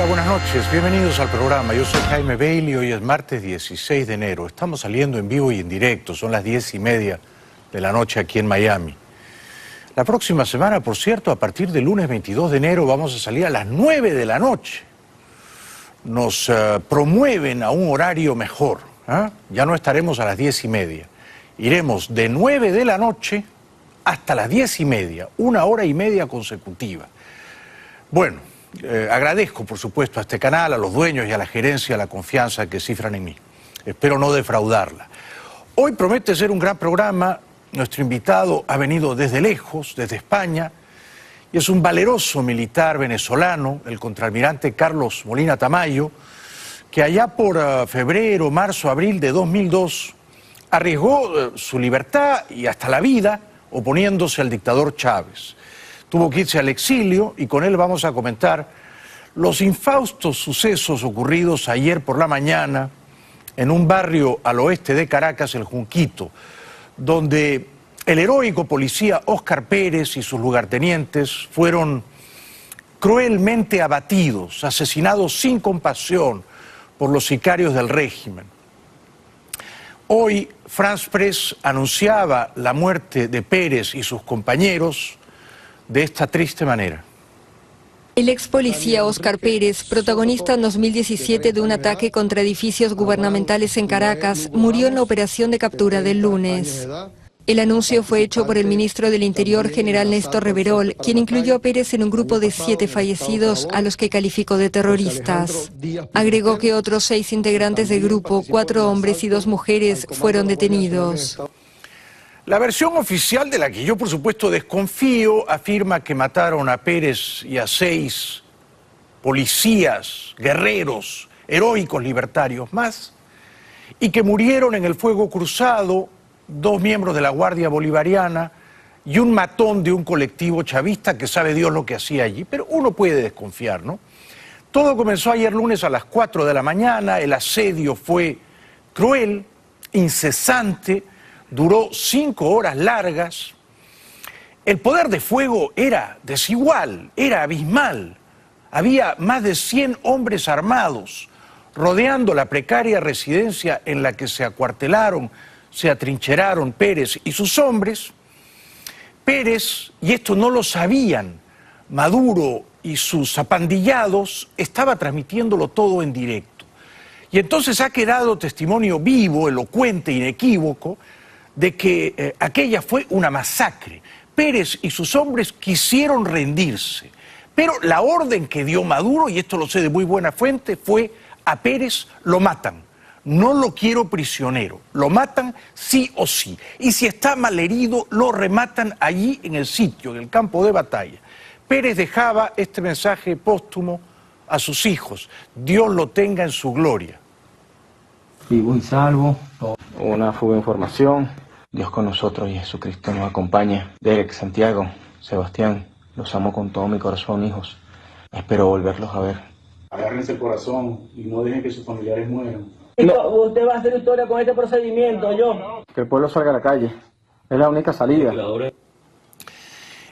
buenas noches, bienvenidos al programa. Yo soy Jaime Bailey, hoy es martes 16 de enero. Estamos saliendo en vivo y en directo, son las 10:30 de la noche aquí en Miami. La próxima semana, por cierto, a partir del lunes 22 de enero vamos a salir a las 9 de la noche. Nos promueven a un horario mejor, ¿eh? Ya no estaremos a las 10:30. Iremos de 9 de la noche hasta las 10:30, 1 hora y media consecutiva. Bueno, agradezco, por supuesto, a este canal, a los dueños y a la gerencia la confianza que cifran en mí. Espero no defraudarla. Hoy promete ser un gran programa. Nuestro invitado ha venido desde lejos, desde España, y es un valeroso militar venezolano, el contraalmirante Carlos Molina Tamayo, que allá por febrero, marzo, abril de 2002 arriesgó su libertad y hasta la vida oponiéndose al dictador Chávez. Tuvo que irse al exilio y con él vamos a comentar los infaustos sucesos ocurridos ayer por la mañana en un barrio al oeste de Caracas, el Junquito, donde el heroico policía Óscar Pérez y sus lugartenientes fueron cruelmente abatidos, asesinados sin compasión por los sicarios del régimen. Hoy France Press anunciaba la muerte de Pérez y sus compañeros de esta triste manera. El ex policía Óscar Pérez, protagonista en 2017 de un ataque contra edificios gubernamentales en Caracas, murió en la operación de captura del lunes. El anuncio fue hecho por el ministro del Interior, general Néstor Reverol, quien incluyó a Pérez en un grupo de 7 fallecidos a los que calificó de terroristas. Agregó que otros 6 integrantes del grupo, 4 hombres y 2 mujeres, fueron detenidos. La versión oficial, de la que yo por supuesto desconfío, afirma que mataron a Pérez y a 6 policías, guerreros, heroicos libertarios más, y que murieron en el fuego cruzado 2 miembros de la Guardia Bolivariana y un matón de un colectivo chavista que sabe Dios lo que hacía allí. Pero uno puede desconfiar, ¿no? Todo comenzó ayer lunes a las 4 de la mañana, el asedio fue cruel, incesante, duró 5 horas largas. El poder de fuego era desigual, era abismal. Había más de 100 hombres armados rodeando la precaria residencia en la que se acuartelaron, se atrincheraron Pérez y sus hombres. Pérez, y esto no lo sabían, Maduro y sus apandillados, estaba transmitiéndolo todo en directo. Y entonces ha quedado testimonio vivo, elocuente, inequívoco, de que aquella fue una masacre. Pérez y sus hombres quisieron rendirse, pero la orden que dio Maduro, y esto lo sé de muy buena fuente, fue: a Pérez lo matan, no lo quiero prisionero, lo matan sí o sí, y si está malherido lo rematan allí en el sitio, en el campo de batalla. Pérez dejaba este mensaje póstumo a sus hijos: Dios lo tenga en su gloria. Vivo y salvo, una fuga de información. Dios con nosotros y Jesucristo nos acompaña. Derek, Santiago, Sebastián, los amo con todo mi corazón, hijos. Espero volverlos a ver. Agárrense el corazón y no dejen que sus familiares mueran. No. Usted va a hacer historia con este procedimiento, yo. Que el pueblo salga a la calle. Es la única salida.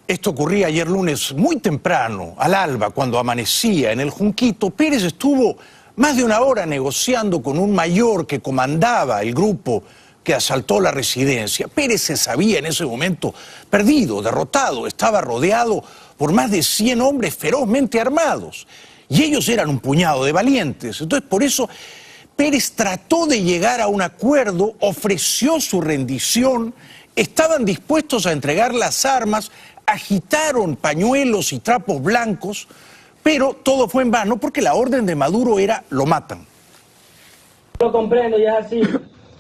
Esto ocurría ayer lunes muy temprano, al alba, cuando amanecía en el Junquito. Pérez estuvo más de 1 hora negociando con un mayor que comandaba el grupo que asaltó la residencia. Pérez se sabía en ese momento perdido, derrotado, estaba rodeado por más de 100 hombres ferozmente armados, y ellos eran un puñado de valientes. Entonces, por eso, Pérez trató de llegar a un acuerdo, ofreció su rendición, estaban dispuestos a entregar las armas, agitaron pañuelos y trapos blancos, pero todo fue en vano porque la orden de Maduro era: lo matan. Lo comprendo, ya es así.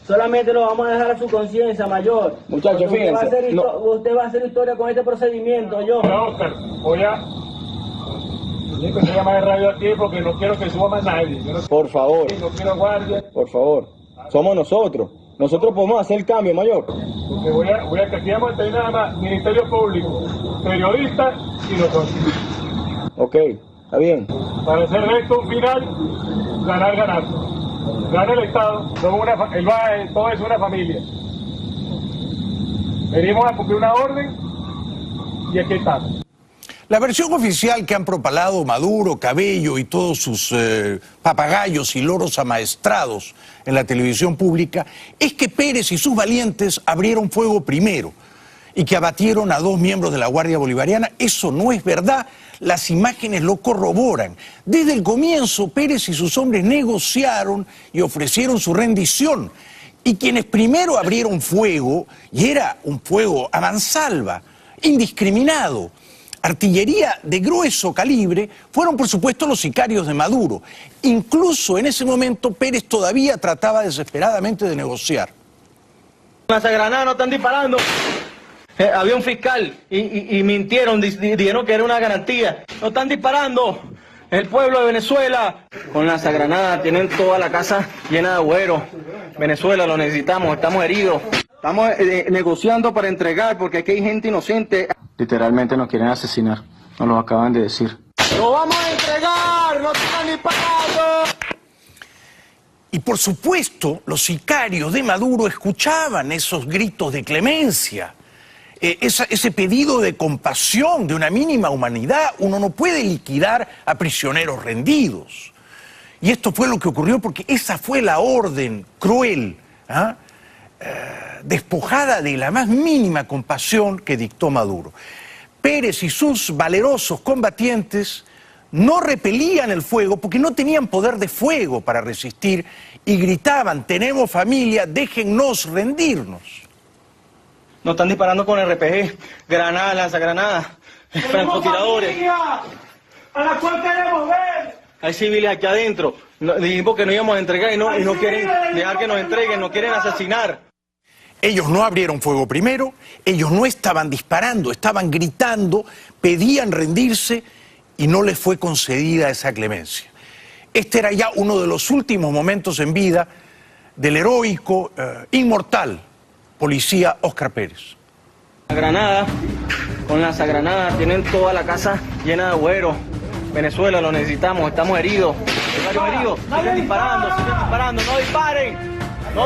Solamente lo vamos a dejar a su conciencia, mayor. Muchachos, fíjense. Usted va a hacer historia con este procedimiento, yo. No, Oscar, voy a... Tiene que llamar de radio aquí porque no quiero que suba más nadie. Por favor. No quiero guardia. Por favor. Somos nosotros. Nosotros podemos hacer el cambio, mayor. Porque voy a que aquí vamos a tener nada más Ministerio Público, periodistas y nosotros. Ok, está bien. Para hacer de esto un final, ganar. Gana el Estado, todo es una familia. Venimos a cumplir una orden y aquí estamos. La versión oficial que han propalado Maduro, Cabello y todos sus papagayos y loros amaestrados en la televisión pública es que Pérez y sus valientes abrieron fuego primero y que abatieron a 2 miembros de la Guardia Bolivariana. Eso no es verdad, las imágenes lo corroboran. Desde el comienzo, Pérez y sus hombres negociaron y ofrecieron su rendición. Y quienes primero abrieron fuego, y era un fuego a mansalva, indiscriminado, artillería de grueso calibre, fueron por supuesto los sicarios de Maduro. Incluso en ese momento Pérez todavía trataba desesperadamente de negociar. Lanzagranadas no están disparando. Había un fiscal y mintieron, dijeron que era una garantía. No están disparando. El pueblo de Venezuela con lanzagranadas tienen toda la casa llena de agüeros. Venezuela lo necesitamos, estamos heridos. Estamos negociando para entregar porque aquí hay gente inocente. Literalmente nos quieren asesinar, nos lo acaban de decir. ¡Lo vamos a entregar! ¡No están disparando! Y por supuesto, los sicarios de Maduro escuchaban esos gritos de clemencia, ese pedido de compasión, de una mínima humanidad. Uno no puede liquidar a prisioneros rendidos. Y esto fue lo que ocurrió porque esa fue la orden cruel, despojada de la más mínima compasión que dictó Maduro. Pérez y sus valerosos combatientes no repelían el fuego porque no tenían poder de fuego para resistir y gritaban: tenemos familia, déjennos rendirnos. Nos están disparando con RPG, granadas, lanzagranadas, francotiradores. ¡A la cual queremos ver! Hay civiles aquí adentro. Dijimos que no íbamos a entregar y no quieren dejar que nos entreguen, nos quieren asesinar. Ellos no abrieron fuego primero, ellos no estaban disparando, estaban gritando, pedían rendirse y no les fue concedida esa clemencia. Este era ya uno de los últimos momentos en vida del heroico, inmortal policía Óscar Pérez. Granada, con lanzagranadas, tienen toda la casa llena de agüeros. Venezuela lo necesitamos, estamos heridos. Siguen disparando, no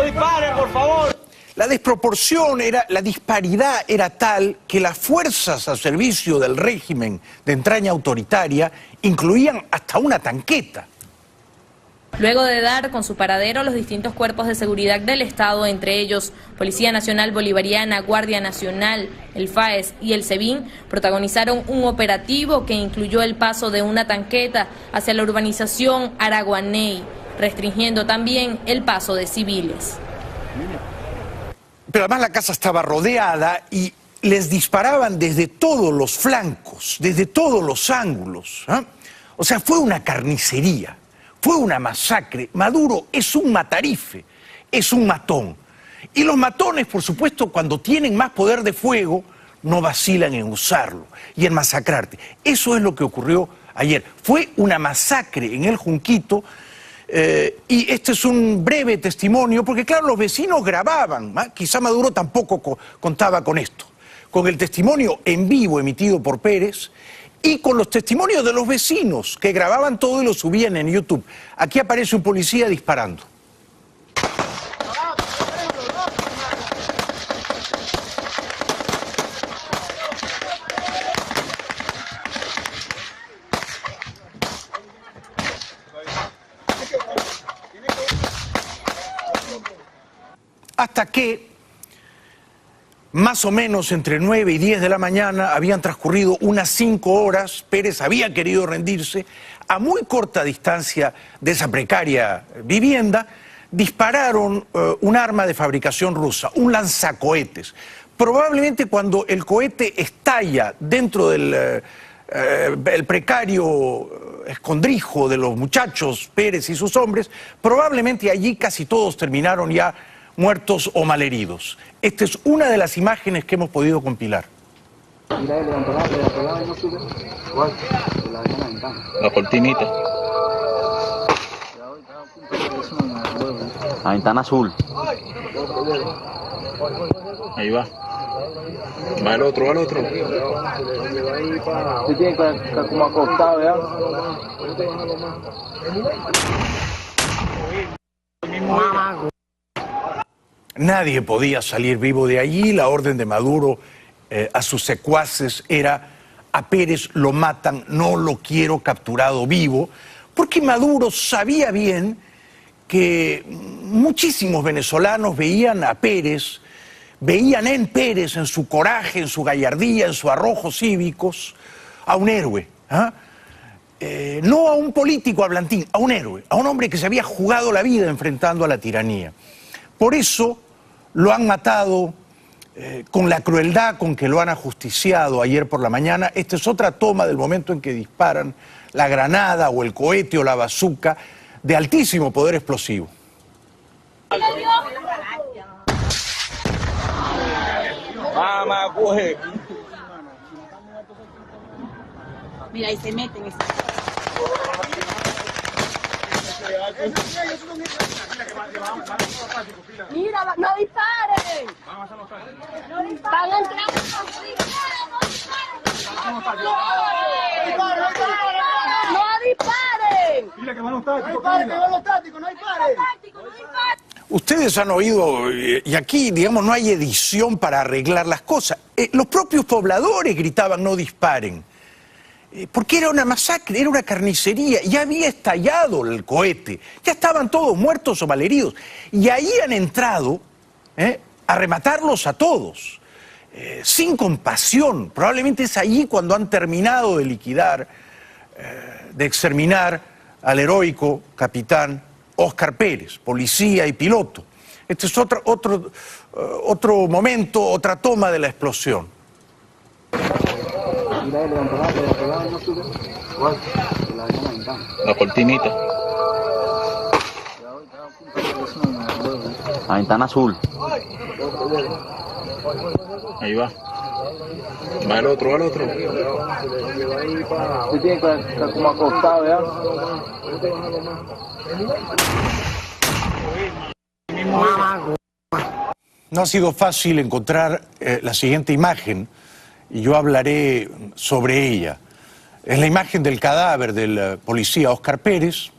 disparen, por favor. La desproporción la disparidad era tal que las fuerzas al servicio del régimen de entraña autoritaria incluían hasta una tanqueta. Luego de dar con su paradero, los distintos cuerpos de seguridad del Estado, entre ellos Policía Nacional Bolivariana, Guardia Nacional, el FAES y el SEBIN, protagonizaron un operativo que incluyó el paso de una tanqueta hacia la urbanización Araguaney, restringiendo también el paso de civiles. Pero además la casa estaba rodeada y les disparaban desde todos los flancos, desde todos los ángulos. O sea, fue una carnicería. Fue una masacre. Maduro es un matarife, es un matón. Y los matones, por supuesto, cuando tienen más poder de fuego, no vacilan en usarlo y en masacrarte. Eso es lo que ocurrió ayer. Fue una masacre en el Junquito y este es un breve testimonio, porque claro, los vecinos grababan. Quizá Maduro tampoco contaba con esto. Con el testimonio en vivo emitido por Pérez y con los testimonios de los vecinos que grababan todo y lo subían en YouTube. Aquí aparece un policía disparando. Hasta que más o menos entre 9 y 10 de la mañana habían transcurrido unas 5 horas, Pérez había querido rendirse, a muy corta distancia de esa precaria vivienda, dispararon un arma de fabricación rusa, un lanzacohetes. Probablemente cuando el cohete estalla dentro del el precario escondrijo de los muchachos, Pérez y sus hombres, probablemente allí casi todos terminaron ya muertos o malheridos. Esta es una de las imágenes que hemos podido compilar. La cortinita. La ventana azul. Ahí va. Va el otro, va el otro. Se tiene que como acostado, ¿verdad? Nadie podía salir vivo de allí. La orden de Maduro a sus secuaces era a Pérez lo matan, no lo quiero capturado vivo, porque Maduro sabía bien que muchísimos venezolanos veían a Pérez, veían en Pérez, en su coraje, en su gallardía, en su arrojo cívicos, a un héroe, no a un político hablantín, a un héroe, a un hombre que se había jugado la vida enfrentando a la tiranía. Por eso lo han matado con la crueldad con que lo han ajusticiado ayer por la mañana. Esta es otra toma del momento en que disparan la granada o el cohete o la bazuca de altísimo poder explosivo. Mamá, coge. Mira, ahí se meten. Mira, no disparen. Van a entrar. No disparen. Dile que van los tácticos, no disparen. Ustedes han oído, y aquí, digamos, no hay edición para arreglar las cosas. Los propios pobladores gritaban no disparen. Porque era una masacre, era una carnicería, ya había estallado el cohete, ya estaban todos muertos o malheridos. Y ahí han entrado a rematarlos a todos, sin compasión. Probablemente es allí cuando han terminado de liquidar, de exterminar al heroico capitán Óscar Pérez, policía y piloto. Este es otro momento, otra toma de la explosión. La cortinita. La ventana azul. Ahí va. Va al otro, al otro. Usted tiene que estar como acostado, ¿verdad? No ha sido fácil encontrar la siguiente imagen, y yo hablaré sobre ella. Es la imagen del cadáver del policía Óscar Pérez,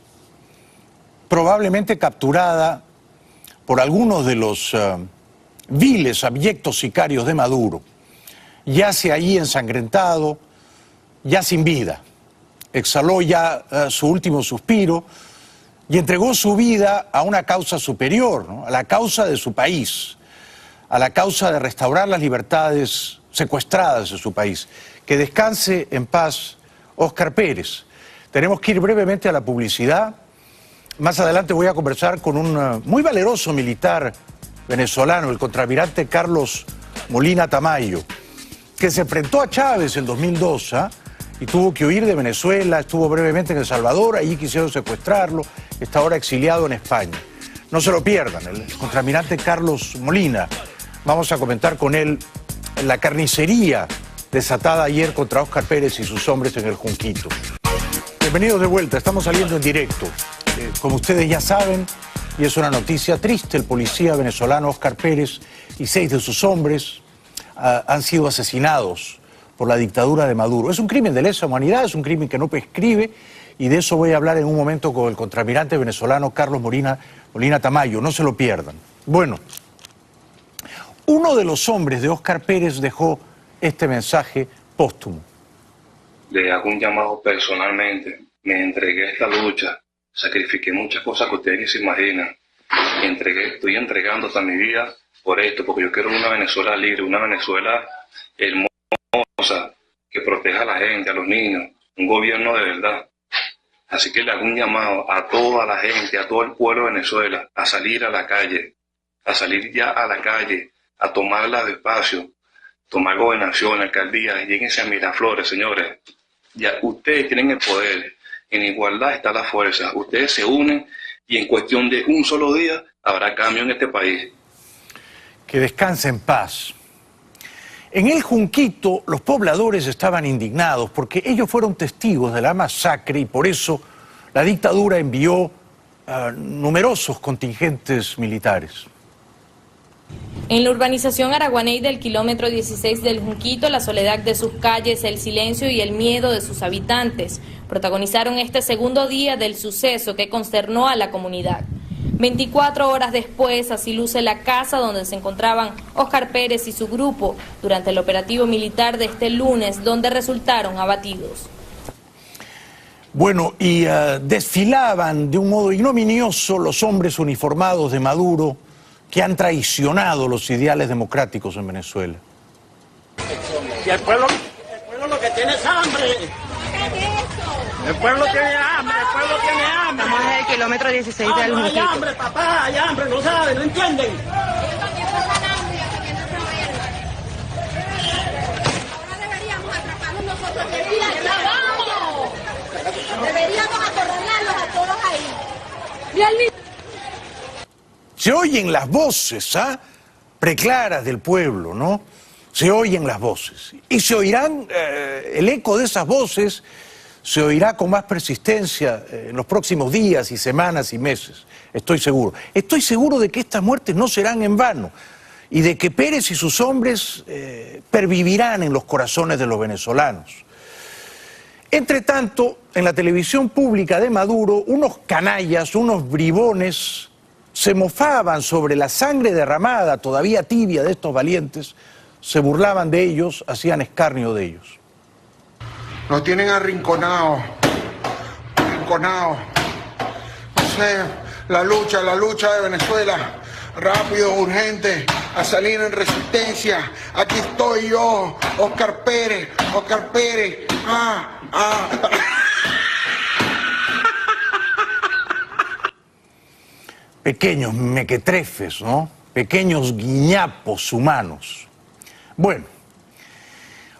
probablemente capturada por algunos de los viles, abyectos sicarios de Maduro. Yace allí ensangrentado, ya sin vida. Exhaló ya su último suspiro y entregó su vida a una causa superior, ¿no? A la causa de su país, a la causa de restaurar las libertades secuestradas en su país. Que descanse en paz Óscar Pérez. Tenemos que ir brevemente a la publicidad. Más adelante voy a conversar con un muy valeroso militar venezolano, el contraalmirante Carlos Molina Tamayo, que se enfrentó a Chávez en 2002 y tuvo que huir de Venezuela, estuvo brevemente en El Salvador, allí quisieron secuestrarlo, está ahora exiliado en España. No se lo pierdan, el contraalmirante Carlos Molina. Vamos a comentar con él la carnicería desatada ayer contra Óscar Pérez y sus hombres en el Junquito. Bienvenidos de vuelta, estamos saliendo en directo. Como ustedes ya saben, y es una noticia triste, el policía venezolano Óscar Pérez y 6 de sus hombres han sido asesinados por la dictadura de Maduro. Es un crimen de lesa humanidad, es un crimen que no prescribe, y de eso voy a hablar en un momento con el contraalmirante venezolano Carlos Molina Tamayo. No se lo pierdan. Bueno, uno de los hombres de Óscar Pérez dejó este mensaje póstumo. Le hago un llamado personalmente. Me entregué a esta lucha, sacrifiqué muchas cosas que ustedes ni se imaginan. Estoy entregando hasta mi vida por esto, porque yo quiero una Venezuela libre, una Venezuela hermosa, que proteja a la gente, a los niños, un gobierno de verdad. Así que le hago un llamado a toda la gente, a todo el pueblo de Venezuela, a salir a la calle, a salir ya a la calle, a tomarla despacio, tomar gobernación, alcaldía, lléguense a Miraflores, señores. Ya ustedes tienen el poder, en igualdad está la fuerza, ustedes se unen y en cuestión de un solo día habrá cambio en este país. Que descanse en paz. En el Junquito los pobladores estaban indignados porque ellos fueron testigos de la masacre y por eso la dictadura envió numerosos contingentes militares. En la urbanización Araguaney del kilómetro 16 del Junquito, la soledad de sus calles, el silencio y el miedo de sus habitantes protagonizaron este segundo día del suceso que consternó a la comunidad. 24 horas después, así luce la casa donde se encontraban Óscar Pérez y su grupo durante el operativo militar de este lunes, donde resultaron abatidos. Bueno, y desfilaban de un modo ignominioso los hombres uniformados de Maduro que han traicionado los ideales democráticos en Venezuela. Y el pueblo lo que tiene es hambre. El pueblo tiene hambre, el pueblo tiene hambre. Estamos en el kilómetro 16 del Hay hambre, papá, hay hambre, no saben, no entienden. Deberíamos acorralarlos a todos ahí. Se oyen las voces, preclaras del pueblo, ¿no? Se oyen las voces. Y se oirán, el eco de esas voces se oirá con más persistencia en los próximos días y semanas y meses. Estoy seguro. Estoy seguro de que estas muertes no serán en vano y de que Pérez y sus hombres pervivirán en los corazones de los venezolanos. Entre tanto, en la televisión pública de Maduro, unos canallas, unos bribones, se mofaban sobre la sangre derramada, todavía tibia, de estos valientes, se burlaban de ellos, hacían escarnio de ellos. Nos tienen arrinconados. No sé, la lucha de Venezuela, rápido, urgente, a salir en resistencia. Aquí estoy yo, Óscar Pérez. Pequeños mequetrefes, ¿no? Pequeños guiñapos humanos. Bueno,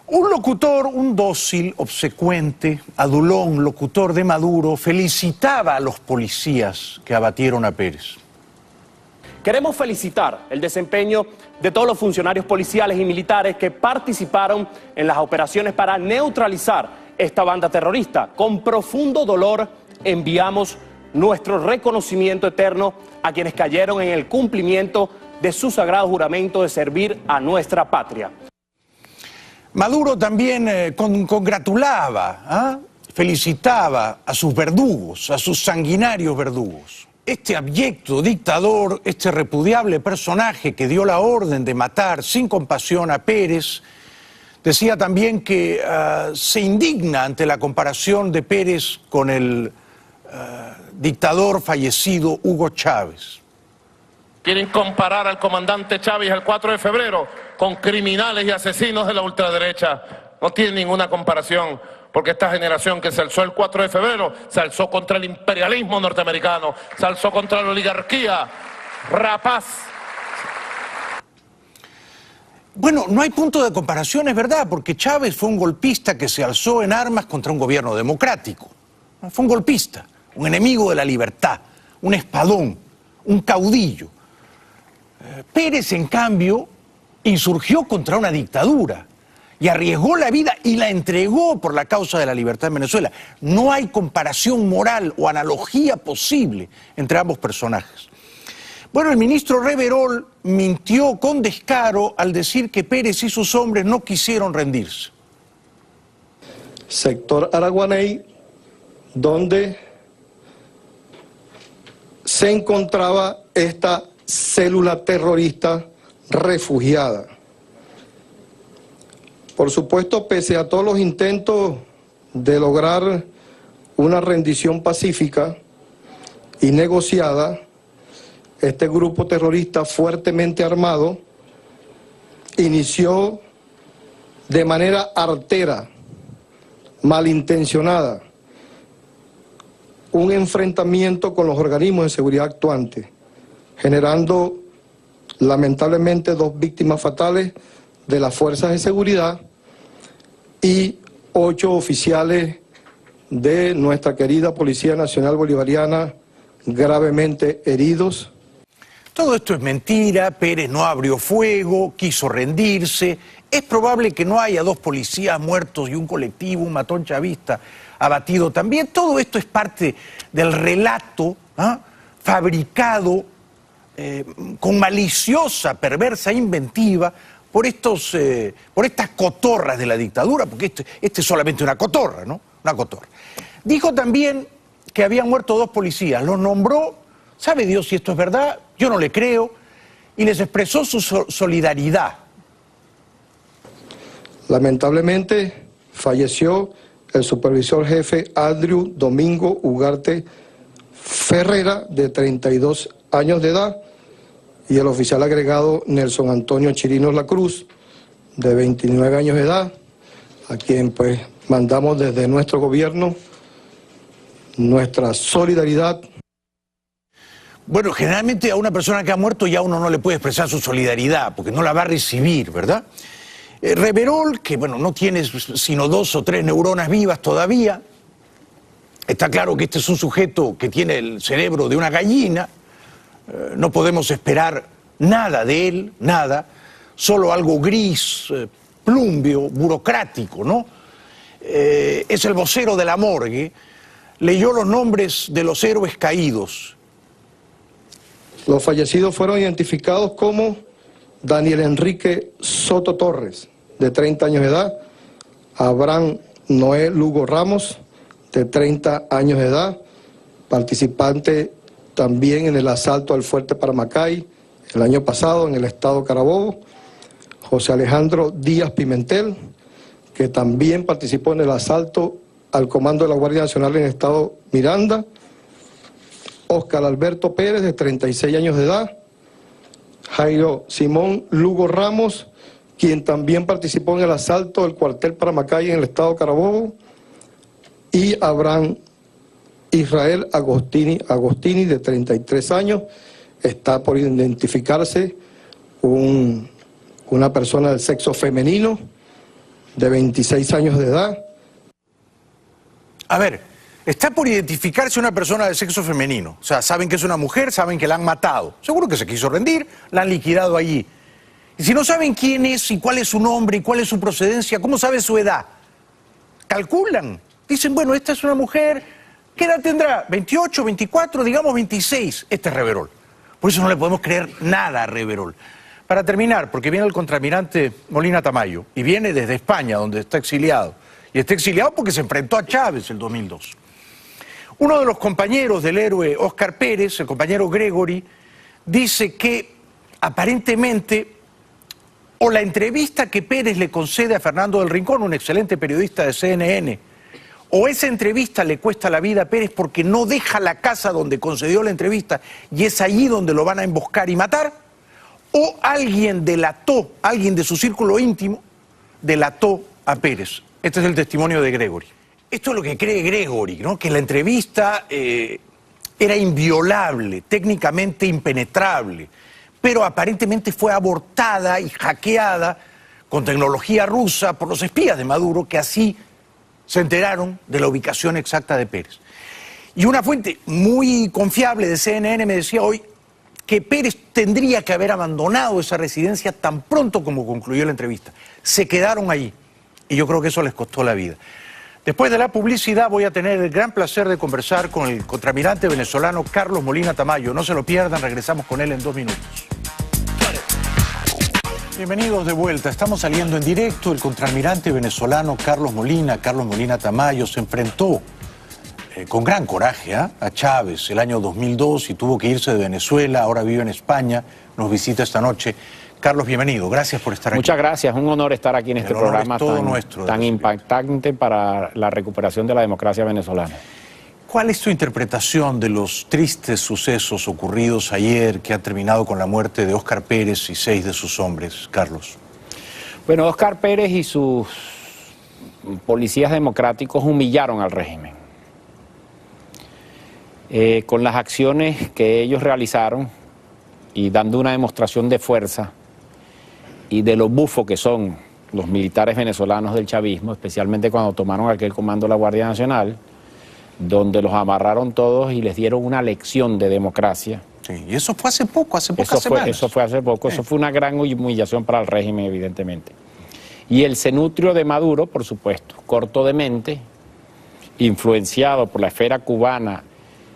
un locutor, un dócil, obsecuente, adulón, locutor de Maduro, felicitaba a los policías que abatieron a Pérez. Queremos felicitar el desempeño de todos los funcionarios policiales y militares que participaron en las operaciones para neutralizar esta banda terrorista. Con profundo dolor enviamos nuestro reconocimiento eterno a quienes cayeron en el cumplimiento de su sagrado juramento de servir a nuestra patria. Maduro también congratulaba, felicitaba a sus verdugos, a sus sanguinarios verdugos. Este abyecto dictador, este repudiable personaje que dio la orden de matar sin compasión a Pérez, decía también que se indigna ante la comparación de Pérez con el dictador fallecido Hugo Chávez. Quieren comparar al comandante Chávez el 4 de febrero con criminales y asesinos de la ultraderecha. No tiene ninguna comparación, porque esta generación que se alzó el 4 de febrero se alzó contra el imperialismo norteamericano, se alzó contra la oligarquía rapaz. Bueno, no hay punto de comparación, es verdad, porque Chávez fue un golpista que se alzó en armas contra un gobierno democrático. Fue un golpista, un enemigo de la libertad, un espadón, un caudillo. Pérez, en cambio, insurgió contra una dictadura y arriesgó la vida y la entregó por la causa de la libertad en Venezuela. No hay comparación moral o analogía posible entre ambos personajes. Bueno, el ministro Reverol mintió con descaro al decir que Pérez y sus hombres no quisieron rendirse. Sector Araguaney, donde se encontraba esta célula terrorista refugiada. Por supuesto, pese a todos los intentos de lograr una rendición pacífica y negociada, este grupo terrorista fuertemente armado inició de manera artera, malintencionada, un enfrentamiento con los organismos de seguridad actuantes, generando lamentablemente 2 víctimas fatales de las fuerzas de seguridad y 8 oficiales de nuestra querida Policía Nacional Bolivariana gravemente heridos. Todo esto es mentira, Pérez no abrió fuego, quiso rendirse. Es probable que no haya 2 policías muertos y un colectivo, un matón chavista abatido también. Todo esto es parte del relato fabricado con maliciosa, perversa inventiva por estas cotorras de la dictadura, porque este es solamente una cotorra, ¿no? Una cotorra. Dijo también que habían muerto 2 policías, los nombró Sabe Dios si esto es verdad, yo no le creo, y les expresó su solidaridad. Lamentablemente falleció el supervisor jefe Andrew Domingo Ugarte Ferrera, de 32 años de edad, y el oficial agregado Nelson Antonio Chirinos La Cruz, de 29 años de edad, a quien pues mandamos desde nuestro gobierno nuestra solidaridad. Bueno, generalmente a una persona que ha muerto ya uno no le puede expresar su solidaridad, porque no la va a recibir, ¿verdad? Reverol, que bueno, no tiene sino 2 o 3 neuronas vivas todavía. Está claro que este es un sujeto que tiene el cerebro de una gallina. No podemos esperar nada de él, nada. Solo algo gris, plumbio, burocrático, ¿no? Es el vocero de la morgue. Leyó los nombres de los héroes caídos. Los fallecidos fueron identificados como Daniel Enrique Soto Torres, de 30 años de edad, Abraham Noé Lugo Ramos, de 30 años de edad, participante también en el asalto al Fuerte Paramacay el año pasado en el estado Carabobo, José Alejandro Díaz Pimentel, que también participó en el asalto al comando de la Guardia Nacional en el estado Miranda, Óscar Alberto Pérez, de 36 años de edad, Jairo Simón Lugo Ramos, quien también participó en el asalto del cuartel Paramacay en el estado Carabobo, y Abraham Israel Agostini, de 33 años. Está por identificarse una persona del sexo femenino, de 26 años de edad. A ver, está por identificarse una persona del sexo femenino. O sea, saben que es una mujer, saben que la han matado. Seguro que se quiso rendir, la han liquidado allí. Y si no saben quién es y cuál es su nombre y cuál es su procedencia, ¿cómo sabe su edad? Calculan. Dicen, bueno, esta es una mujer, ¿qué edad tendrá? 28, 24, digamos 26. Este es Reverol. Por eso no le podemos creer nada a Reverol. Para terminar, porque viene el contraalmirante Molina Tamayo, y viene desde España, donde está exiliado. Y está exiliado porque se enfrentó a Chávez el 2002. Uno de los compañeros del héroe Óscar Pérez, el compañero Gregory, dice que aparentemente o la entrevista que Pérez le concede a Fernando del Rincón, un excelente periodista de CNN, o esa entrevista le cuesta la vida a Pérez porque no deja la casa donde concedió la entrevista y es allí donde lo van a emboscar y matar, o alguien delató, alguien de su círculo íntimo, delató a Pérez. Este es el testimonio de Gregory. Esto es lo que cree Gregory, ¿no? Que la entrevista era inviolable, técnicamente impenetrable, pero aparentemente fue abortada y hackeada con tecnología rusa por los espías de Maduro, que así se enteraron de la ubicación exacta de Pérez. Y una fuente muy confiable de CNN me decía hoy que Pérez tendría que haber abandonado esa residencia tan pronto como concluyó la entrevista. Se quedaron allí y yo creo que eso les costó la vida. Después de la publicidad voy a tener el gran placer de conversar con el contraalmirante venezolano Carlos Molina Tamayo. No se lo pierdan, regresamos con él en 2 minutos. Bienvenidos de vuelta. Estamos saliendo en directo. El contraalmirante venezolano Carlos Molina Tamayo se enfrentó con gran coraje a Chávez el año 2002 y tuvo que irse de Venezuela. Ahora vive en España. Nos visita esta noche. Carlos, bienvenido. Gracias por estar aquí. Muchas gracias. Un honor estar aquí en este programa tan impactante para la recuperación de la democracia venezolana. ¿Cuál es tu interpretación de los tristes sucesos ocurridos ayer que han terminado con la muerte de Óscar Pérez y 6 de sus hombres, Carlos? Bueno, Óscar Pérez y sus policías democráticos humillaron al régimen. Con las acciones que ellos realizaron y dando una demostración de fuerza y de lo bufo que son los militares venezolanos del chavismo, especialmente cuando tomaron aquel comando de la Guardia Nacional, donde los amarraron todos y les dieron una lección de democracia. Sí, y eso fue hace poco, hace pocas semanas. Eso fue hace poco, eso fue una gran humillación para el régimen, evidentemente. Y el cenutrio de Maduro, por supuesto, corto de mente, influenciado por la esfera cubana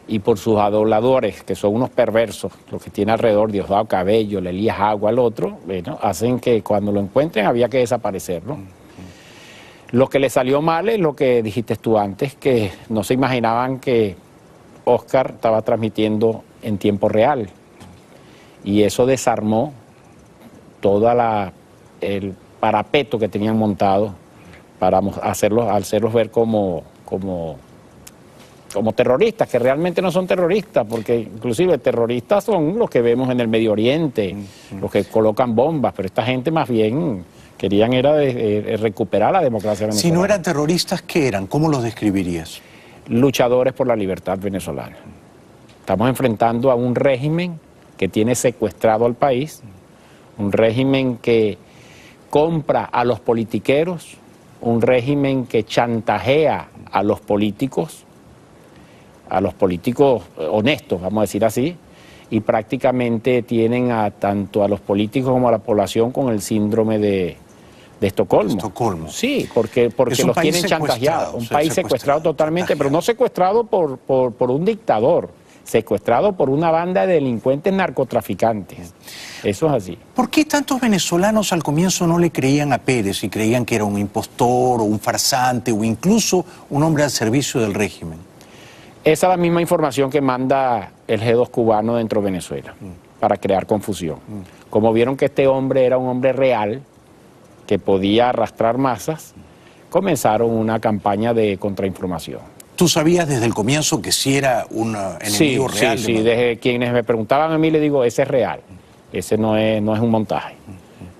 y por sus aduladores, que son unos perversos, los que tiene alrededor, Diosdado Cabello, Elías Agua, el otro, bueno, hacen que cuando lo encuentren había que desaparecerlo. Lo que le salió mal es lo que dijiste tú antes, que no se imaginaban que Óscar estaba transmitiendo en tiempo real. Y eso desarmó todo el parapeto que tenían montado para hacerlos ver como terroristas, que realmente no son terroristas, porque inclusive terroristas son los que vemos en el Medio Oriente, los que colocan bombas, pero esta gente más bien querían recuperar la democracia venezolana. Si no eran terroristas, ¿qué eran? ¿Cómo los describirías? Luchadores por la libertad venezolana. Estamos enfrentando a un régimen que tiene secuestrado al país, un régimen que compra a los politiqueros, un régimen que chantajea a los políticos honestos, vamos a decir así, y prácticamente tienen tanto a los políticos como a la población con el síndrome de Estocolmo. Sí, porque los tienen chantajeados. Un país secuestrado totalmente, pero no secuestrado por un dictador, secuestrado por una banda de delincuentes narcotraficantes. Eso es así. ¿Por qué tantos venezolanos al comienzo no le creían a Pérez y creían que era un impostor o un farsante o incluso un hombre al servicio del régimen? Esa es la misma información que manda el G2 cubano dentro de Venezuela para crear confusión. Como vieron que este hombre era un hombre real, que podía arrastrar masas, comenzaron una campaña de contrainformación. ¿Tú sabías desde el comienzo que sí era un enemigo real? Sí, desde quienes me preguntaban a mí le digo, ese es real, ese no es un montaje.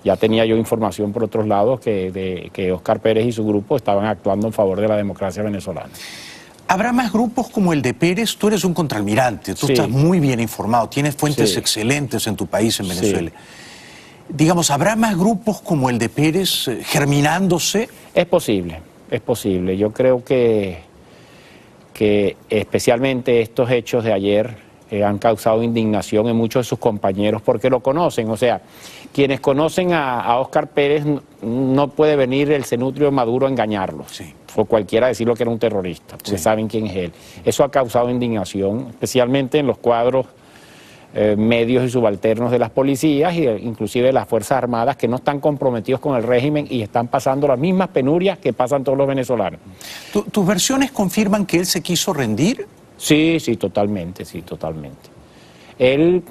Ya tenía yo información por otros lados que Óscar Pérez y su grupo estaban actuando en favor de la democracia venezolana. ¿Habrá más grupos como el de Pérez? Tú eres un contraalmirante, tú estás muy bien informado, tienes fuentes excelentes en tu país, en Venezuela. Digamos, ¿habrá más grupos como el de Pérez germinándose? Es posible, es posible. Yo creo que especialmente estos hechos de ayer han causado indignación en muchos de sus compañeros porque lo conocen. O sea, quienes conocen a Óscar Pérez no puede venir el cenutrio Maduro a engañarlos. O cualquiera decirlo que era un terrorista, porque saben quién es él. Eso ha causado indignación, especialmente en los cuadros medios y subalternos de las policías e inclusive de las Fuerzas Armadas que no están comprometidos con el régimen y están pasando las mismas penurias que pasan todos los venezolanos. ¿Tus versiones confirman que él se quiso rendir? Sí, totalmente, Él,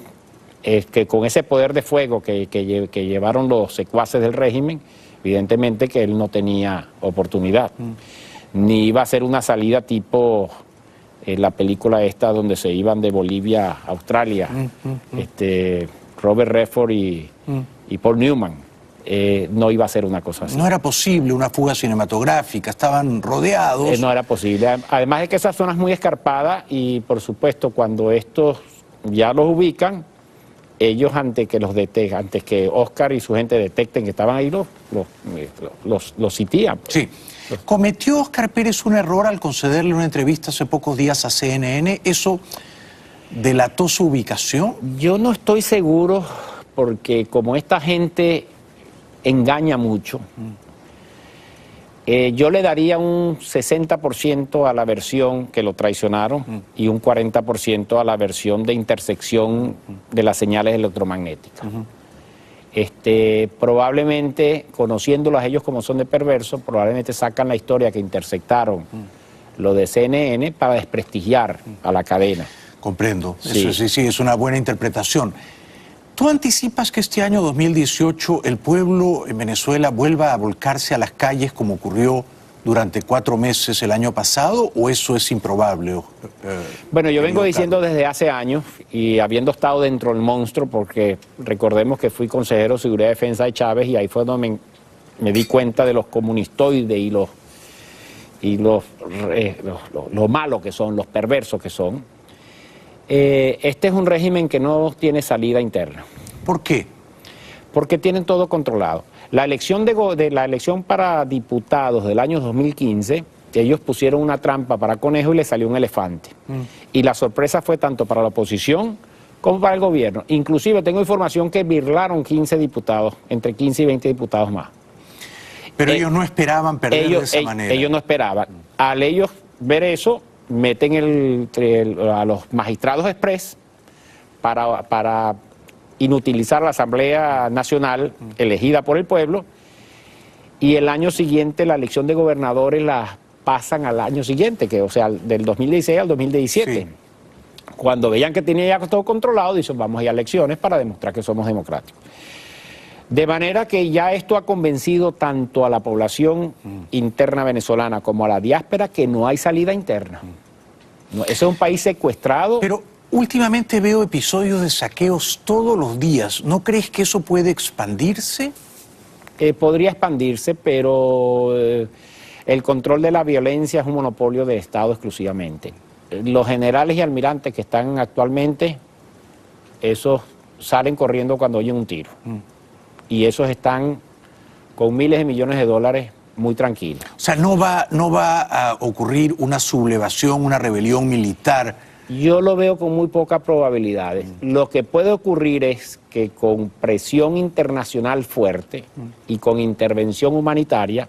que con ese poder de fuego que llevaron los secuaces del régimen, evidentemente que él no tenía oportunidad, ni iba a ser una salida tipo la película esta donde se iban de Bolivia a Australia, Robert Redford y Paul Newman. No iba a ser una cosa así. No era posible una fuga cinematográfica, estaban rodeados. No era posible, además de que esa zona es muy escarpada y por supuesto cuando estos ya los ubican, ellos antes que Óscar y su gente detecten que estaban ahí, los sitían. Sí. ¿Cometió Óscar Pérez un error al concederle una entrevista hace pocos días a CNN? ¿Eso delató su ubicación? Yo no estoy seguro porque como esta gente engaña mucho, yo le daría un 60% a la versión que lo traicionaron y un 40% a la versión de intersección de las señales electromagnéticas. Probablemente, conociéndolos a ellos como son de perversos, probablemente sacan la historia que intersectaron lo de CNN para desprestigiar a la cadena. Comprendo, eso sí, es una buena interpretación. ¿Tú anticipas que este año 2018 el pueblo en Venezuela vuelva a volcarse a las calles como ocurrió durante 4 meses el año pasado o eso es improbable? Bueno, yo vengo diciendo desde hace años y habiendo estado dentro del monstruo, porque recordemos que fui consejero de Seguridad y Defensa de Chávez y ahí fue donde me di cuenta de los comunistoides y lo malos que son, los perversos que son. Este es un régimen que no tiene salida interna. ¿Por qué? Porque tienen todo controlado. La elección la elección para diputados del año 2015, ellos pusieron una trampa para conejo y le salió un elefante. Y la sorpresa fue tanto para la oposición como para el gobierno. Inclusive tengo información que birlaron 15 diputados, entre 15 y 20 diputados más. Pero ellos no esperaban perder de esa manera. Ellos no esperaban. Al ellos ver eso, meten a los magistrados express para inutilizar la Asamblea Nacional elegida por el pueblo y el año siguiente la elección de gobernadores la pasan al año siguiente, o sea, del 2016 al 2017. Cuando veían que tenía ya todo controlado, dicen vamos a ir a elecciones para demostrar que somos democráticos. De manera que ya esto ha convencido tanto a la población interna venezolana como a la diáspora que no hay salida interna. No, ese es un país secuestrado. Pero últimamente veo episodios de saqueos todos los días. ¿No crees que eso puede expandirse? Podría expandirse, pero el control de la violencia es un monopolio de Estado exclusivamente. Los generales y almirantes que están actualmente, esos salen corriendo cuando oyen un tiro. Y esos están con miles de millones de dólares muy tranquilos. O sea, no va a ocurrir una sublevación, una rebelión militar. Yo lo veo con muy pocas probabilidades. Lo que puede ocurrir es que con presión internacional fuerte y con intervención humanitaria,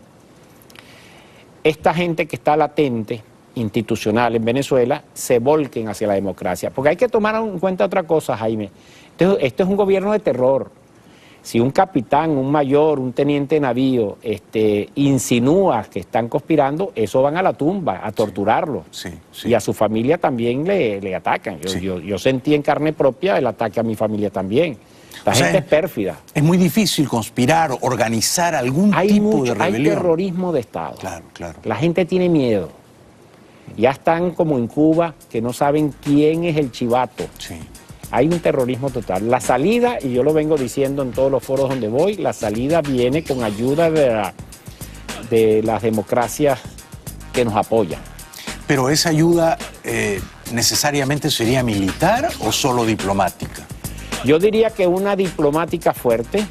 esta gente que está latente, institucional en Venezuela, se volquen hacia la democracia. Porque hay que tomar en cuenta otra cosa, Jaime. Esto es un gobierno de terror. Si un capitán, un mayor, un teniente de navío insinúa que están conspirando, eso van a la tumba, a torturarlo. Sí. Y a su familia también le atacan. Yo sentí en carne propia el ataque a mi familia también. La gente es pérfida. Es muy difícil conspirar, organizar algún tipo de rebelión. Hay terrorismo de Estado. Claro. La gente tiene miedo. Ya están como en Cuba, que no saben quién es el chivato. Hay un terrorismo total. La salida, y yo lo vengo diciendo en todos los foros donde voy, la salida viene con ayuda de las democracias que nos apoyan. Pero esa ayuda necesariamente sería militar o solo diplomática. Yo diría que una diplomática fuerte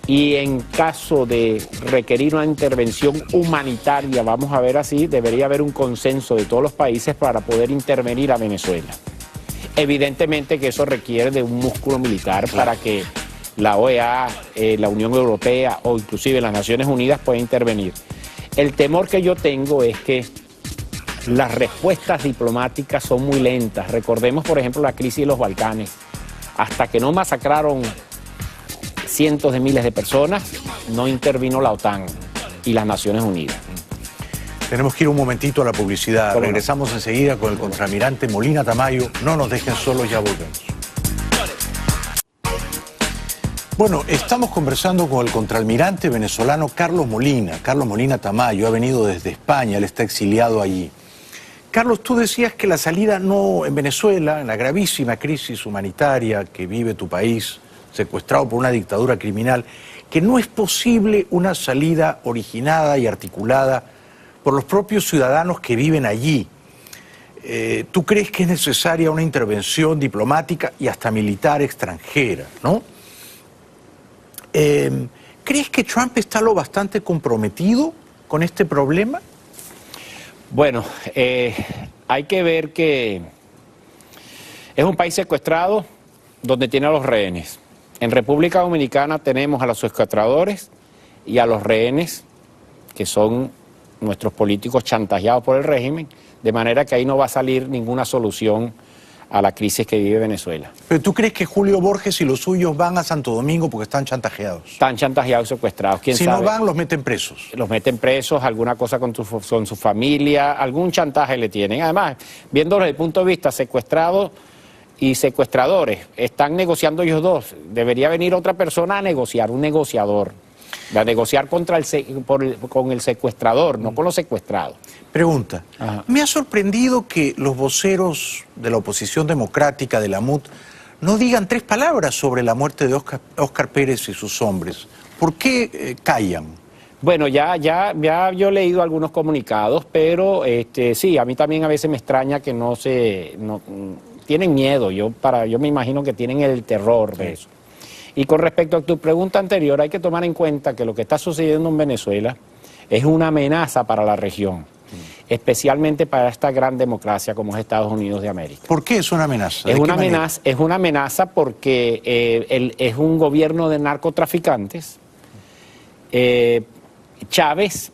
y en caso de requerir una intervención humanitaria, vamos a ver así, debería haber un consenso de todos los países para poder intervenir a Venezuela. Evidentemente que eso requiere de un músculo militar para que la OEA, la Unión Europea o inclusive las Naciones Unidas puedan intervenir. El temor que yo tengo es que las respuestas diplomáticas son muy lentas. Recordemos, por ejemplo, la crisis de los Balcanes. Hasta que no masacraron cientos de miles de personas, no intervino la OTAN y las Naciones Unidas. Tenemos que ir un momentito a la publicidad. Regresamos enseguida con el contraalmirante Molina Tamayo. No nos dejen solos, ya volvemos. Bueno, estamos conversando con el contraalmirante venezolano Carlos Molina Tamayo. Ha venido desde España, él está exiliado allí. Carlos, tú decías que la salida en Venezuela, en la gravísima crisis humanitaria que vive tu país, secuestrado por una dictadura criminal, que no es posible una salida originada y articulada por los propios ciudadanos que viven allí. ¿Tú crees que es necesaria una intervención diplomática y hasta militar extranjera, no? ¿Crees que Trump está lo bastante comprometido con este problema? Bueno, hay que ver que es un país secuestrado donde tiene a los rehenes. En República Dominicana tenemos a los secuestradores y a los rehenes, que son nuestros políticos chantajeados por el régimen, de manera que ahí no va a salir ninguna solución a la crisis que vive Venezuela. ¿Pero tú crees que Julio Borges y los suyos van a Santo Domingo porque están chantajeados? Están chantajeados y secuestrados, ¿quién sabe? Si no van, los meten presos. Los meten presos, alguna cosa con su familia, algún chantaje le tienen. Además, viéndolo desde el punto de vista secuestrados y secuestradores, están negociando ellos dos. Debería venir otra persona a negociar, un negociador. A negociar con el secuestrador, no con los secuestrados. Pregunta, me ha sorprendido que los voceros de la oposición democrática de la MUD no digan 3 palabras sobre la muerte de Óscar Pérez y sus hombres. ¿Por qué callan? Bueno, ya yo he leído algunos comunicados, pero sí, a mí también a veces me extraña que tienen miedo. Yo me imagino que tienen el terror de eso. Y con respecto a tu pregunta anterior, hay que tomar en cuenta que lo que está sucediendo en Venezuela es una amenaza para la región, especialmente para esta gran democracia como es Estados Unidos de América. ¿Por qué es una amenaza? Es una amenaza porque es un gobierno de narcotraficantes. Chávez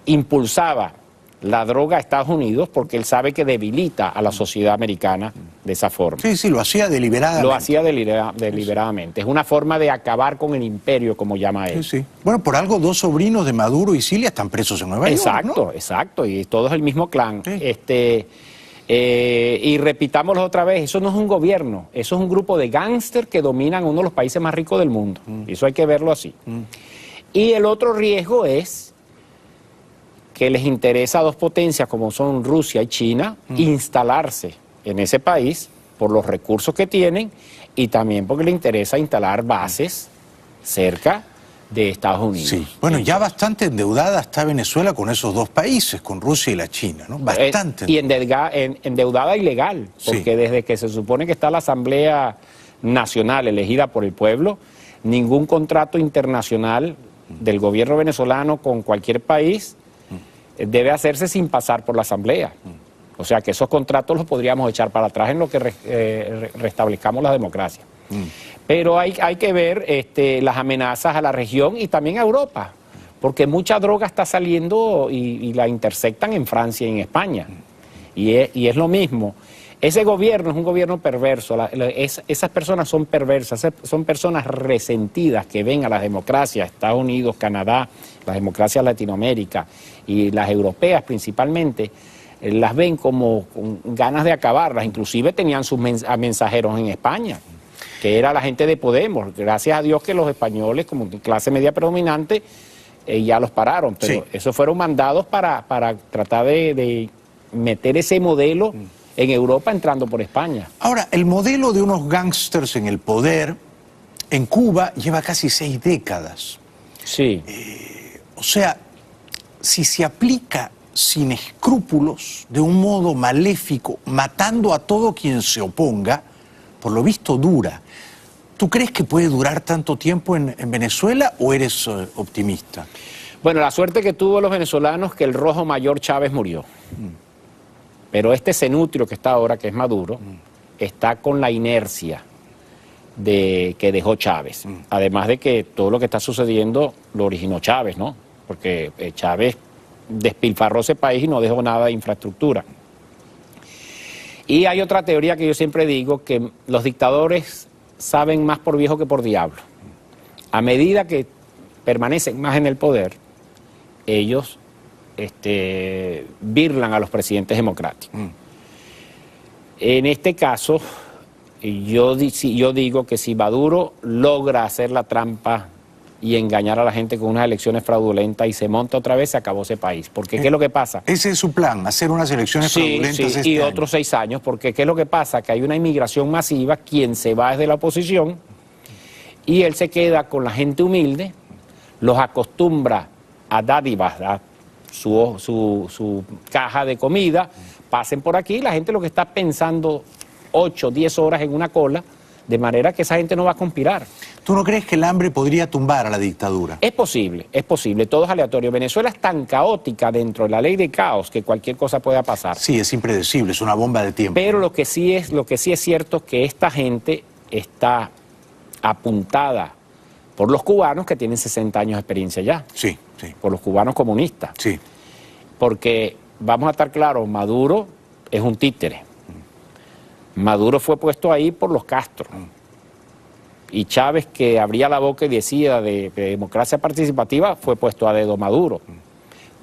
impulsaba la droga a Estados Unidos porque él sabe que debilita a la sociedad americana de esa forma. Sí, lo hacía deliberadamente. Lo hacía deliberadamente. Es una forma de acabar con el imperio, como llama él. Sí. Bueno, por algo 2 sobrinos de Maduro y Cilia están presos en Nueva York, ¿no? Exacto. Y todos el mismo clan. Sí. Y repitámoslo otra vez, eso no es un gobierno, eso es un grupo de gángsters que dominan uno de los países más ricos del mundo. Eso hay que verlo así. Y el otro riesgo es que les interesa a dos potencias como son Rusia y China instalarse en ese país por los recursos que tienen y también porque les interesa instalar bases cerca de Estados Unidos. Sí, bueno, ya bastante endeudada está Venezuela con esos dos países, con Rusia y la China, ¿no? Bastante. Y endeudada ilegal, porque desde que se supone que está la Asamblea Nacional elegida por el pueblo, ningún contrato internacional del gobierno venezolano con cualquier país debe hacerse sin pasar por la Asamblea. O sea que esos contratos los podríamos echar para atrás en lo que restablezcamos la democracia. Pero hay que ver las amenazas a la región y también a Europa, porque mucha droga está saliendo y la interceptan en Francia y en España. Y es lo mismo. Ese gobierno es un gobierno perverso, esas personas son perversas, son personas resentidas que ven a las democracias, Estados Unidos, Canadá, las democracias de Latinoamérica y las europeas principalmente, las ven como con ganas de acabarlas, inclusive tenían sus mensajeros en España, que era la gente de Podemos, gracias a Dios que los españoles como clase media predominante ya los pararon, pero esos fueron mandados para tratar de meter ese modelo en Europa entrando por España. Ahora, el modelo de unos gángsters en el poder en Cuba lleva casi 6 décadas. Sí. O sea, si se aplica sin escrúpulos, de un modo maléfico, matando a todo quien se oponga, por lo visto dura. ¿Tú crees que puede durar tanto tiempo en Venezuela o eres optimista? Bueno, la suerte que tuvo los venezolanos que el rojo mayor Chávez murió. Pero este cenutrio que está ahora, que es Maduro, está con la inercia que dejó Chávez. Además de que todo lo que está sucediendo lo originó Chávez, ¿no? Porque Chávez despilfarró ese país y no dejó nada de infraestructura. Y hay otra teoría que yo siempre digo, que los dictadores saben más por viejo que por diablo. A medida que permanecen más en el poder, ellos birlan a los presidentes democráticos. En este caso, yo digo que si Maduro logra hacer la trampa y engañar a la gente con unas elecciones fraudulentas y se monta otra vez, se acabó ese país. Porque ¿qué es lo que pasa? Ese es su plan, hacer unas elecciones fraudulentas este y año. otros 6 años, porque ¿qué es lo que pasa? Que hay una inmigración masiva, quien se va es de la oposición y él se queda con la gente humilde, los acostumbra a dádivas, a su caja de comida, pasen por aquí, la gente lo que está pensando 8, 10 horas en una cola, de manera que esa gente no va a conspirar. ¿Tú no crees que el hambre podría tumbar a la dictadura? Es posible, todo es aleatorio. Venezuela es tan caótica dentro de la ley de caos que cualquier cosa pueda pasar. Sí, es impredecible, es una bomba de tiempo. Pero lo que sí es cierto es que esta gente está apuntada por los cubanos que tienen 60 años de experiencia ya. Sí, sí. Por los cubanos comunistas. Sí. Porque, vamos a estar claros, Maduro es un títere. Maduro fue puesto ahí por los Castro. Y Chávez, que abría la boca y decía de democracia participativa, fue puesto a dedo Maduro.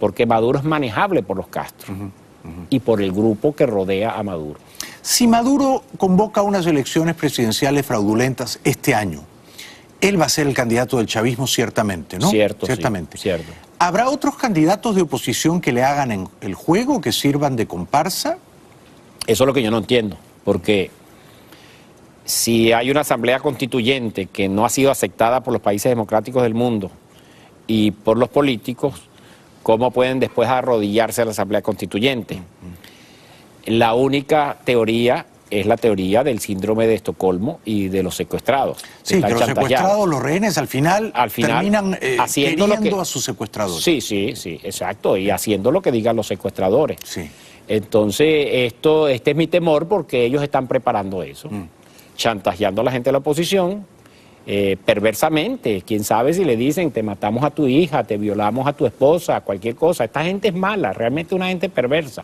Porque Maduro es manejable por los Castro y por el grupo que rodea a Maduro. Si Maduro convoca unas elecciones presidenciales fraudulentas este año, él va a ser el candidato del chavismo ciertamente, ¿no? Ciertamente. Sí, cierto. ¿Habrá otros candidatos de oposición que le hagan el juego, que sirvan de comparsa? Eso es lo que yo no entiendo, porque si hay una asamblea constituyente que no ha sido aceptada por los países democráticos del mundo y por los políticos, ¿cómo pueden después arrodillarse a la asamblea constituyente? La única teoría es la teoría del síndrome de Estocolmo y de los secuestrados. Sí, que los secuestrados, los rehenes, al final terminan queriendo a sus secuestradores. Sí, exacto, y haciendo lo que digan los secuestradores. Sí. Entonces, este es mi temor porque ellos están preparando eso, chantajeando a la gente de la oposición, perversamente. Quién sabe si le dicen, te matamos a tu hija, te violamos a tu esposa, cualquier cosa. Esta gente es mala, realmente una gente perversa.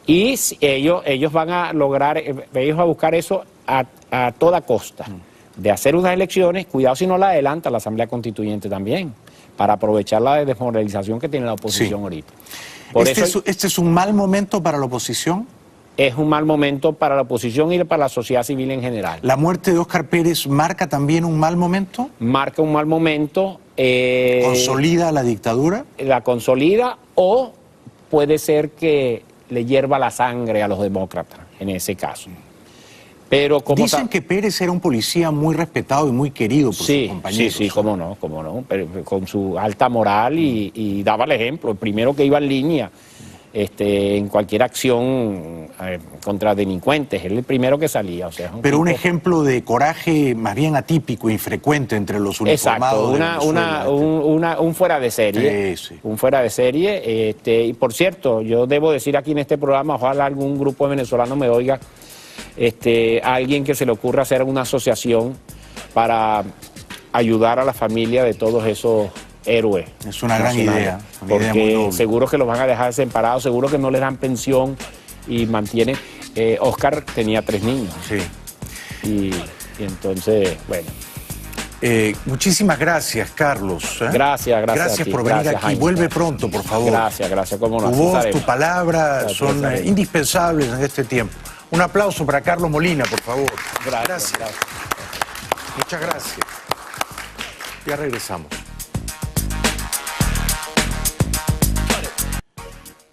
Y ellos van a lograr, ellos van a buscar eso a toda costa, de hacer unas elecciones, cuidado si no la adelanta la Asamblea Constituyente también, para aprovechar la desmoralización que tiene la oposición ahorita. ¿Este es un mal momento para la oposición? es un mal momento para la oposición y para la sociedad civil en general. ¿La muerte de Óscar Pérez marca también un mal momento? Marca un mal momento. ¿Consolida la dictadura? La consolida, o puede ser que le hierva la sangre a los demócratas en ese caso. Pero como dicen que Pérez era un policía muy respetado y muy querido por sus compañeros. Sí, cómo no, pero con su alta moral y daba el ejemplo, el primero que iba en línea en cualquier acción contra delincuentes, él el primero que salía. O sea, pero un ejemplo de coraje más bien atípico, infrecuente entre los uniformados. Exacto, un fuera de serie. Sí. Un fuera de serie. Y por cierto, yo debo decir aquí en este programa, ojalá algún grupo de venezolanos me oiga, alguien que se le ocurra hacer una asociación para ayudar a la familia de todos esos héroes. Es una gran idea. Porque seguro que los van a dejar desamparados, seguro que no les dan pensión y mantienen. Óscar tenía 3 niños. Sí. Y entonces, bueno. Muchísimas gracias, Carlos. Gracias por venir aquí. Jaime. Vuelve pronto, por favor. Gracias, cómo no. Tu voz, tu palabra son indispensables en este tiempo. Un aplauso para Carlos Molina, por favor. Gracias. Muchas gracias. Ya regresamos.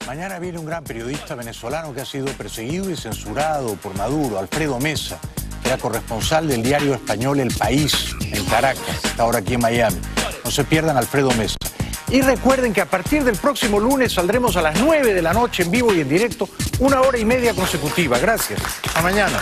Mañana viene un gran periodista venezolano que ha sido perseguido y censurado por Maduro, Alfredo Mesa. Era corresponsal del diario español El País en Caracas, está ahora aquí en Miami. No se pierdan Alfredo Mesa. Y recuerden que a partir del próximo lunes saldremos a las 9 de la noche en vivo y en directo, 1 hora y media consecutiva. Gracias. Hasta mañana.